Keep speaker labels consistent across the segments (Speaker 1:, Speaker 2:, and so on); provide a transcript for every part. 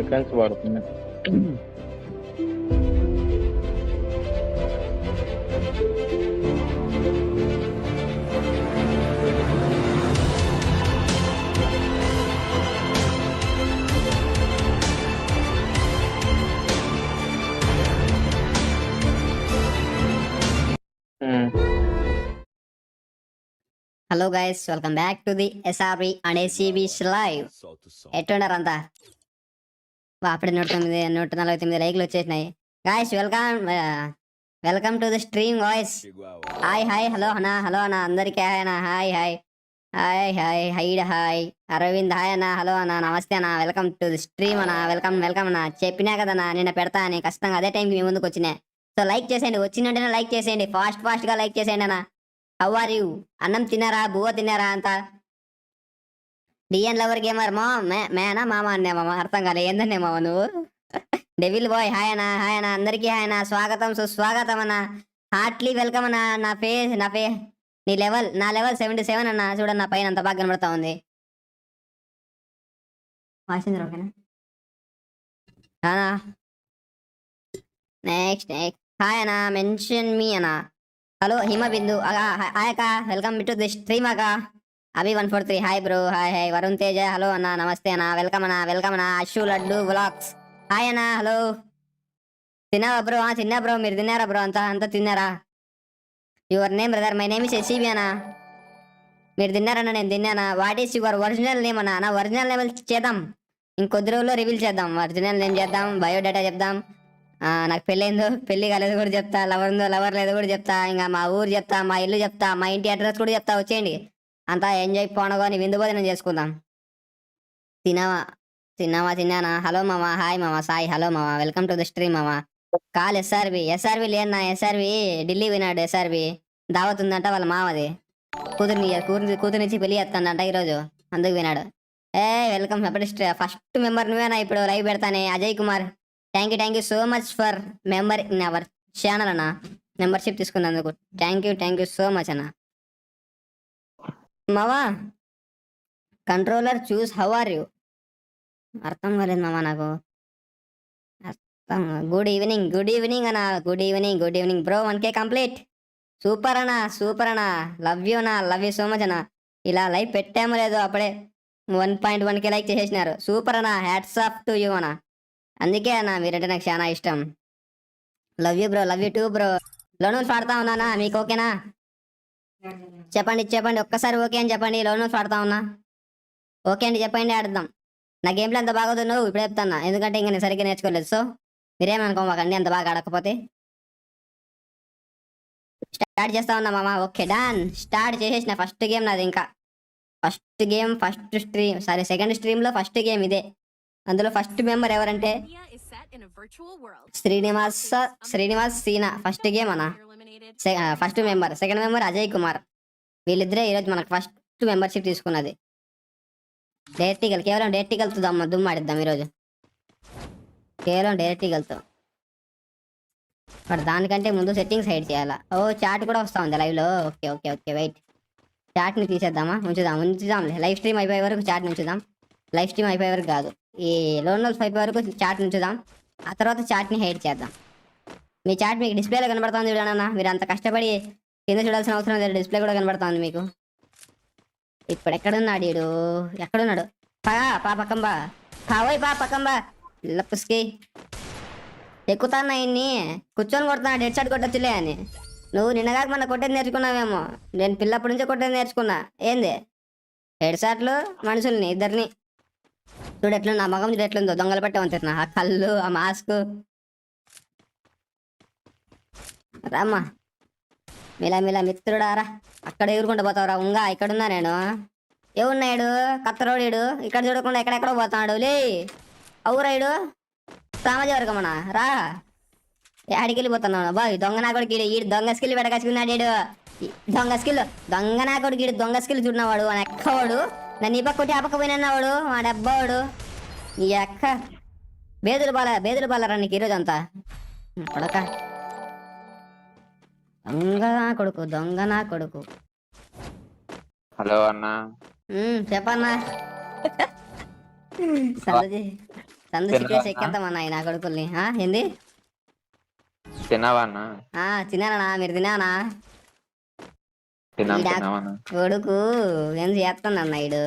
Speaker 1: Seconds పడుతుంది.
Speaker 2: Hello guys, welcome back to the SRB and ACB live. ఎట్లున్నారంతా? అప్పుడే 149 లైక్లు వచ్చేసినాయి. Guys welcome to the stream guys. Hi hello అన్న అందరికీ హాయ్ అన్న. హాయ్ అరవింద్ హాయ్ అన్న. హలో అన్న, నమస్తే అన్న, వెల్కమ్ టు ది స్ట్రీమ్ అన్న. వెల్కమ్ అన్న. చెప్పినా కదన్నా నిన్న పెడతా అని, ఖచ్చితంగా అదే టైంకి మీ ముందుకు వచ్చినా. సో లైక్ చేసేయండి, వచ్చిన వెంటనే లైక్ చేసేయండి, ఫాస్ట్గా లైక్ చేసేయండి అన్న. How are you? అన్నం తిన్నారా? బువ్వ తిన్నారా? అంతా డిఎన్ లవర్ గేమర్ మేనా మామ అన్నా మామ, అర్థం కాలే ఏందన్నే మామ నువ్వు. డెవిల్ బాయ్ హాయ్ అన్న అందరికీ హాయ్ అన్న. స్వాగతం సుస్వాగతం అన్న. హార్ట్లీ వెల్కమ్ అన్న. నా లెవెల్ 77 అన్న. చూడన్న పైన అంత బాగా కనబడతా ఉంది. ఓకేనా? నెక్స్ట్ హాయ్ అన్న, మెన్షన్ మీ అన్న. హలో హిమ బిందు హాయ్ అక్క, వెల్కమ్ టు ది స్ట్రీమ్ అక్క. Abhi 143 hi bro. Hi Varun Teja hello అన్న, నమస్తే అన్న, వెల్కమ్ అన్న. అశు లడ్డు వ్లాగ్స్ హాయ్ అన్న. హలో తిన్నావా బ్రో? తిన్నా బ్రో, మీరు తిన్నారా బ్రో? అంతా తిన్నారా? Your name brother? My name is SCB అన్న. మీరు తిన్నారన్న? నేను తిన్నానా. What is your original name అన్న? నా ఒరిజినల్ నేమ్ చేద్దాం, ఇంకొద్ది రోజుల్లో రివీల్ చేద్దాం. ఒరిజినల్ నేమ్ చేద్దాం, బయోడేటా చెప్దాం. నాకు పెళ్ళి కాలేదు కూడా చెప్తా, లవర్ లేదు కూడా చెప్తా, ఇంకా మా ఊరు చెప్తా, మా ఇల్లు చెప్తా, మా ఇంటి అడ్రస్ కూడా చెప్తా. వచ్చేయండి అంతా ఎంజాయ్ పోనగాని విందు భోజనం చేసుకుందాం. తిన్నానా? హలో మామ. హాయ్ మామ సాయి. హలో మామ, వెల్కమ్ టు ద స్ట్రీమ్ మామ. కాల్ ఎస్ఆర్బి లేనా? ఎస్ఆర్బి ఢిల్లీ వినాడు. ఎస్ఆర్బి దావత్ ఉందంట వాళ్ళ మామది. కూతురునిచ్చి పెళ్లి చేస్తాడంట ఈరోజు, అందుకు వినాడు. వెల్కమ్. ఫస్ట్ మెంబర్ నువ్వేనా ఇప్పుడు లైవ్ పెడతానే? Ajay Kumar thank you so much for member in our channel అన్న. మెంబర్షిప్ తీసుకున్నందుకు థ్యాంక్ యూ సో మచ్ అన్న. మావా కంట్రోలర్ చూస్ హౌ ఆర్ యూ? అర్థం కాలేదు మామ నాకు. గుడ్ ఈవినింగ్ అన్న. Good evening bro. 1K complete. Super అన్న. లవ్ యూ సో మచ్ అన్న. ఇలా లైవ్ పెట్టామో లేదో అప్పుడే 1.1K లైక్ చేసేసినారు. సూపర్ అన్న, హ్యాట్స్ ఆఫ్ టు యూ అన్న. అందుకే అన్న మీరంటే నాకు చాలా ఇష్టం. Love you too bro. లోనూలు పాడుతా ఉన్నానా? మీకు ఓకేనా? చెప్పండి ఒక్కసారి ఓకే అని చెప్పండి. లోనూలు పాడుతా ఉన్నా. ఓకే అండి చెప్పండి, ఆడదాం. నా గేమ్లో అంత బాగోదు నువ్వు ఇప్పుడు చెప్తాను, ఎందుకంటే ఇంకా నేను సరిగ్గా నేర్చుకోలేదు. సో మీరేమనుకోమాకండి అంత బాగా ఆడకపోతే. స్టార్ట్ చేస్తా ఉన్నా మామ. Okay done. స్టార్ట్ చేసేసిన. ఫస్ట్ గేమ్ నాది. ఇంకా సెకండ్ స్ట్రీమ్లో ఫస్ట్ గేమ్ ఇదే. అందులో ఫస్ట్ మెంబర్ ఎవరంటే శ్రీనివాస్ సీనా. ఫస్ట్ గేమ్ అన్న. First member. Second member Ajay Kumar. వీళ్ళిద్దరే ఈరోజు మనకు ఫస్ట్ మెంబర్షిప్ తీసుకున్నది. కేవలం డైరెక్టికల్తో దుమ్మాడిద్దాం ఈరోజు. కేవలం డైరెక్టికల్తో. బట్ దానికంటే ముందు సెట్టింగ్స్ హైడ్ చేయాలా. చాట్ కూడా వస్తూ ఉంది లైవ్లో. Okay wait. చాట్ని తీసేద్దామా? ఉంచుదాం. లైవ్ స్ట్రీమ్ అయిపోయే వరకు చాట్ని ఉంచుదాం. లైవ్ స్ట్రీమ్ అయిపోయే వరకు కాదు, ఈ లోనల్స్ అయిపోయే వరకు చాట్ ఉంచుదాం. ఆ తర్వాత చాట్ని హైడ్ చేద్దాం. మీ చాట్ మీకు డిస్ప్లేలో కనబడుతుంది చూడన్నా. మీరు అంత కష్టపడి కింద చూడాల్సిన అవసరం లేదు, డిస్ప్లే కూడా కనబడుతుంది మీకు. ఇప్పుడు ఎక్కడున్నాడు? పక్కంబా లప్పుస్కి ఎక్కుతాన్నా. ఇన్ని కూర్చొని కొడుతున్నాడు. హెడ్ షాట్ కొట్టొచ్చులే అని. నువ్వు నిన్నగాక మన కొట్టేది నేర్చుకున్నావేమో. నేను పిల్లప్పటి నుంచే కొట్టేది నేర్చుకున్నా. ఏంది హెడ్ షాట్లు? మనుషుల్ని ఇద్దరిని చూడు ఎట్లుంది. నా మగం చూడు ఎట్లుందో. దొంగలు పట్టే ఉంటున్నా. ఆ కళ్ళు, ఆ మాస్క్. రామ్మా మిలా మిత్రుడారా. అక్కడ ఎగురుకుంటూ పోతావురా ఉంగా. ఇక్కడున్నా నేను. ఏమున్నాడు కత్తరోడు? ఇక్కడ చూడకుండా ఎక్కడెక్కడో పోతున్నాడు. లే అవురాయుడు సామాజిక వర్గమనా రా. ఆడికి వెళ్ళిపోతున్నాడు బాయ్. దొంగ నా కొడుకు ఈ దొంగ స్కిల్ పెడగచ్చుకున్నాడు. దొంగ నా కొడుకు దొంగ స్కిల్ చూడినవాడు. వాడు ఎక్కవాడు. నన్ను ఈ పక్క కొట్టి ఆ పక్క పోయినవాడు. వాడు అబ్బావాడు. ఈ అక్క బేదులు బాలరా నీకు ఈరోజు అంతా. కొడక దొంగ నా కొడుకు.
Speaker 1: హలో అన్న.
Speaker 2: చెప్పన్నా. సందు
Speaker 1: తినవా
Speaker 2: సిక్కేసి ఎక్కేద్దామన్నా ఈ నా కొడుకుల్ని ఏంది
Speaker 1: తిన్నావా అన్న?
Speaker 2: తినానా మీరు తినానా
Speaker 1: తిన్నాం
Speaker 2: ఈడా
Speaker 1: తిన్నావా?
Speaker 2: కొడుకు ఏం చేస్తుందన్న ఈడు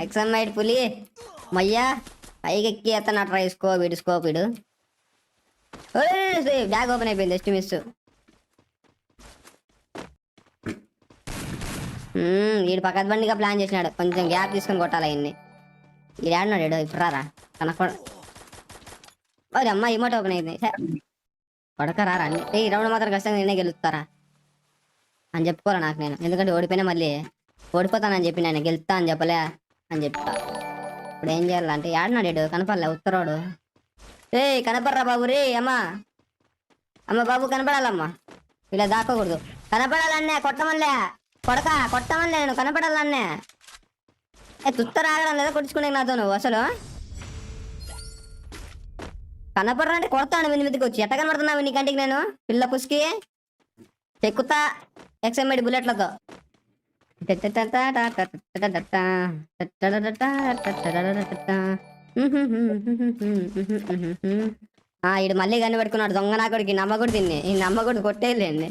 Speaker 2: ఎక్సమ్మైడ్ పులి మయ్యా పైకి ఎక్కి ఎత్తనట్రా స్కోప్ స్కోప్ ఇడు బ్యాగ్ ఓపెన్ అయిపోయింది జస్ట్ మిస్ వీడు పక్కన బండిగా ప్లాన్ చేసినాడు కొంచెం గ్యాప్ తీసుకొని కొట్టాలి ఆయన్ని ఈడు ఆడినాడు ఈడు ఇప్పుడు రారా కనపడ అమ్మ ఇమోట్ ఓపెన్ అయింది కొడకరా అన్ని ఈ రౌండ్ మాత్రం కష్టంగా నేనే గెలుస్తారా అని చెప్పుకోరా నాకు నేను ఎందుకంటే ఓడిపోయినా మళ్ళీ ఓడిపోతానని చెప్పి నేను గెలుస్తా అని చెప్పలే అని చెప్తా ఇప్పుడు ఏం చేయాలంటే ఆడినాడు కనపడలే ఉత్తరోడు కనపడరా బాబు రే అమ్మ బాబు కనపడాలమ్మా ఇలా దాక్కోకూడదు కనపడాలన్నే కొట్టమనిలే కొట్టమనిలే నేను కనపడాలన్నే తుత్తర ఆడడం లేదా కొట్టుకునే నాతో నువ్వు అసలు కనపడరా అంటే కొడతాను మీదకి వచ్చి ఎట్ట కనపడుతున్నావు నీ కంటికి నేను పిల్ల పుసికి ఎక్కుతా ఎక్స్ఎంఐడి బుల్లెట్లతో ఈడు మళ్ళీ కన్ను పెట్టుకున్నాడు దొంగ నా కొడుకు నమ్మకూడదు దీన్ని ఈ నమ్మకూడదు కొట్టేయలేండి